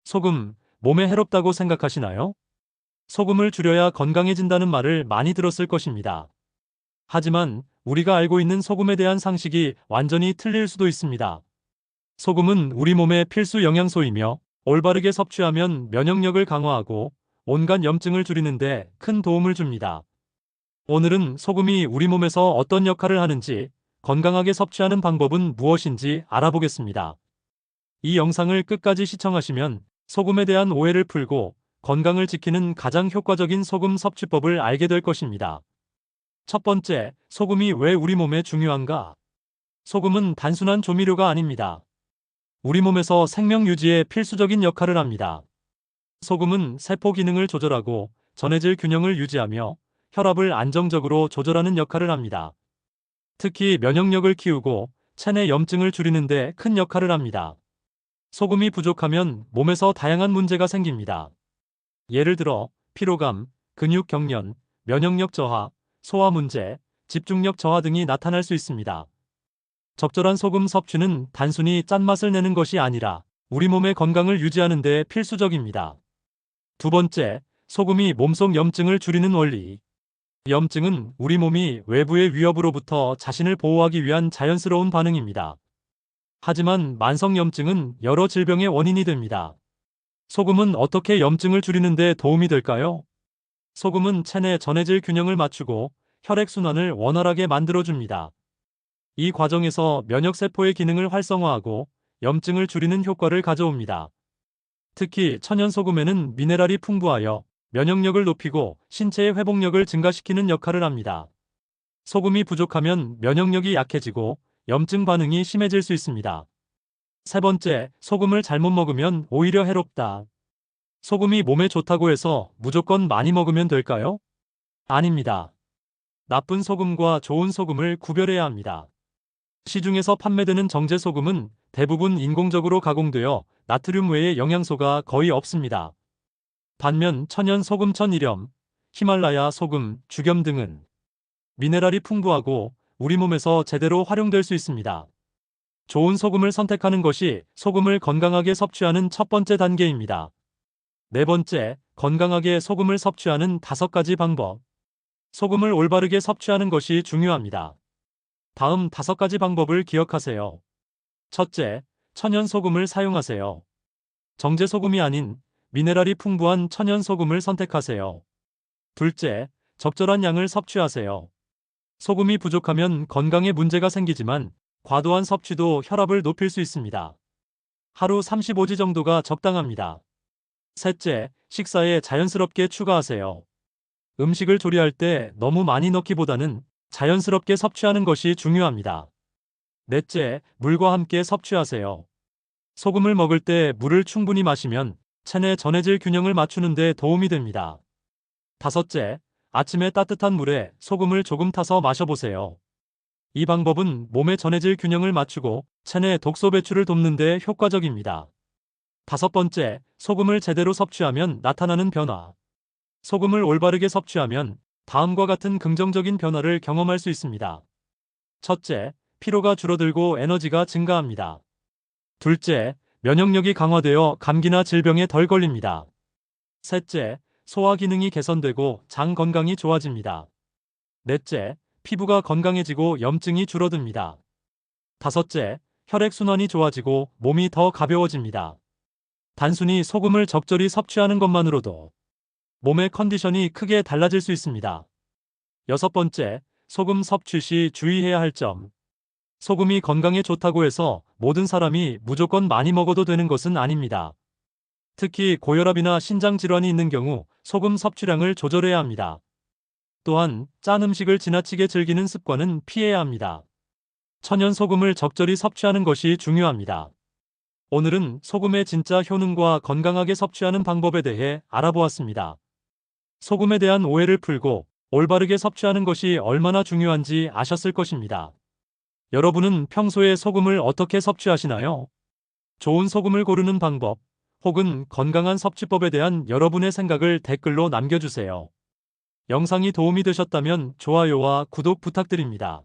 소금, 몸에 해롭다고 생각하시나요? 소금을 줄여야 건강해진다는 말을 많이 들었을 것입니다. 하지만 우리가 알고 있는 소금에 대한 상식이 완전히 틀릴 수도 있습니다. 소금은 우리 몸의 필수 영양소이며 올바르게 섭취하면 면역력을 강화하고 온갖 염증을 줄이는데 큰 도움을 줍니다. 오늘은 소금이 우리 몸에서 어떤 역할을 하는지, 건강하게 섭취하는 방법은 무엇인지 알아보겠습니다. 이 영상을 끝까지 시청하시면 소금에 대한 오해를 풀고 건강을 지키는 가장 효과적인 소금 섭취법을 알게 될 것입니다. 첫 번째, 소금이 왜 우리 몸에 중요한가? 소금은 단순한 조미료가 아닙니다. 우리 몸에서 생명 유지에 필수적인 역할을 합니다. 소금은 세포 기능을 조절하고 전해질 균형을 유지하며 혈압을 안정적으로 조절하는 역할을 합니다. 특히 면역력을 키우고 체내 염증을 줄이는 데 큰 역할을 합니다. 소금이 부족하면 몸에서 다양한 문제가 생깁니다. 예를 들어 피로감, 근육 경련, 면역력 저하, 소화 문제, 집중력 저하 등이 나타날 수 있습니다. 적절한 소금 섭취는 단순히 짠맛을 내는 것이 아니라 우리 몸의 건강을 유지하는 데 필수적입니다. 두 번째, 소금이 몸속 염증을 줄이는 원리. 염증은 우리 몸이 외부의 위협으로부터 자신을 보호하기 위한 자연스러운 반응입니다. 하지만 만성염증은 여러 질병의 원인이 됩니다. 소금은 어떻게 염증을 줄이는 데 도움이 될까요? 소금은 체내 전해질 균형을 맞추고 혈액순환을 원활하게 만들어줍니다. 이 과정에서 면역세포의 기능을 활성화하고 염증을 줄이는 효과를 가져옵니다. 특히 천연소금에는 미네랄이 풍부하여 면역력을 높이고 신체의 회복력을 증가시키는 역할을 합니다. 소금이 부족하면 면역력이 약해지고 염증 반응이 심해질 수 있습니다. 세 번째, 소금을 잘못 먹으면 오히려 해롭다. 소금이 몸에 좋다고 해서 무조건 많이 먹으면 될까요? 아닙니다. 나쁜 소금과 좋은 소금을 구별해야 합니다. 시중에서 판매되는 정제소금은 대부분 인공적으로 가공되어 나트륨 외의 영양소가 거의 없습니다. 반면 천연소금 천일염, 히말라야 소금, 죽염 등은 미네랄이 풍부하고 우리 몸에서 제대로 활용될 수 있습니다. 좋은 소금을 선택하는 것이 소금을 건강하게 섭취하는 첫 번째 단계입니다. 네 번째, 건강하게 소금을 섭취하는 5가지 방법. 소금을 올바르게 섭취하는 것이 중요합니다. 다음 5가지 방법을 기억하세요. 첫째, 천연소금을 사용하세요. 정제소금이 아닌 미네랄이 풍부한 천연소금을 선택하세요. 둘째, 적절한 양을 섭취하세요. 소금이 부족하면 건강에 문제가 생기지만 과도한 섭취도 혈압을 높일 수 있습니다. 하루 35지 정도가 적당합니다. 셋째, 식사에 자연스럽게 추가하세요. 음식을 조리할 때 너무 많이 넣기보다는 자연스럽게 섭취하는 것이 중요합니다. 넷째, 물과 함께 섭취하세요. 소금을 먹을 때 물을 충분히 마시면 체내 전해질 균형을 맞추는 데 도움이 됩니다. 다섯째, 아침에 따뜻한 물에 소금을 조금 타서 마셔보세요. 이 방법은 몸의 전해질 균형을 맞추고 체내 독소 배출을 돕는 데 효과적입니다. 다섯 번째, 소금을 제대로 섭취하면 나타나는 변화. 소금을 올바르게 섭취하면 다음과 같은 긍정적인 변화를 경험할 수 있습니다. 첫째, 피로가 줄어들고 에너지가 증가합니다. 둘째, 면역력이 강화되어 감기나 질병에 덜 걸립니다. 셋째, 소화 기능이 개선되고 장 건강이 좋아집니다. 넷째, 피부가 건강해지고 염증이 줄어듭니다. 다섯째, 혈액순환이 좋아지고 몸이 더 가벼워집니다. 단순히 소금을 적절히 섭취하는 것만으로도 몸의 컨디션이 크게 달라질 수 있습니다. 여섯 번째, 소금 섭취 시 주의해야 할 점. 소금이 건강에 좋다고 해서 모든 사람이 무조건 많이 먹어도 되는 것은 아닙니다. 특히 고혈압이나 신장 질환이 있는 경우 소금 섭취량을 조절해야 합니다. 또한 짠 음식을 지나치게 즐기는 습관은 피해야 합니다. 천연 소금을 적절히 섭취하는 것이 중요합니다. 오늘은 소금의 진짜 효능과 건강하게 섭취하는 방법에 대해 알아보았습니다. 소금에 대한 오해를 풀고 올바르게 섭취하는 것이 얼마나 중요한지 아셨을 것입니다. 여러분은 평소에 소금을 어떻게 섭취하시나요? 좋은 소금을 고르는 방법, 혹은 건강한 섭취법에 대한 여러분의 생각을 댓글로 남겨주세요. 영상이 도움이 되셨다면 좋아요와 구독 부탁드립니다.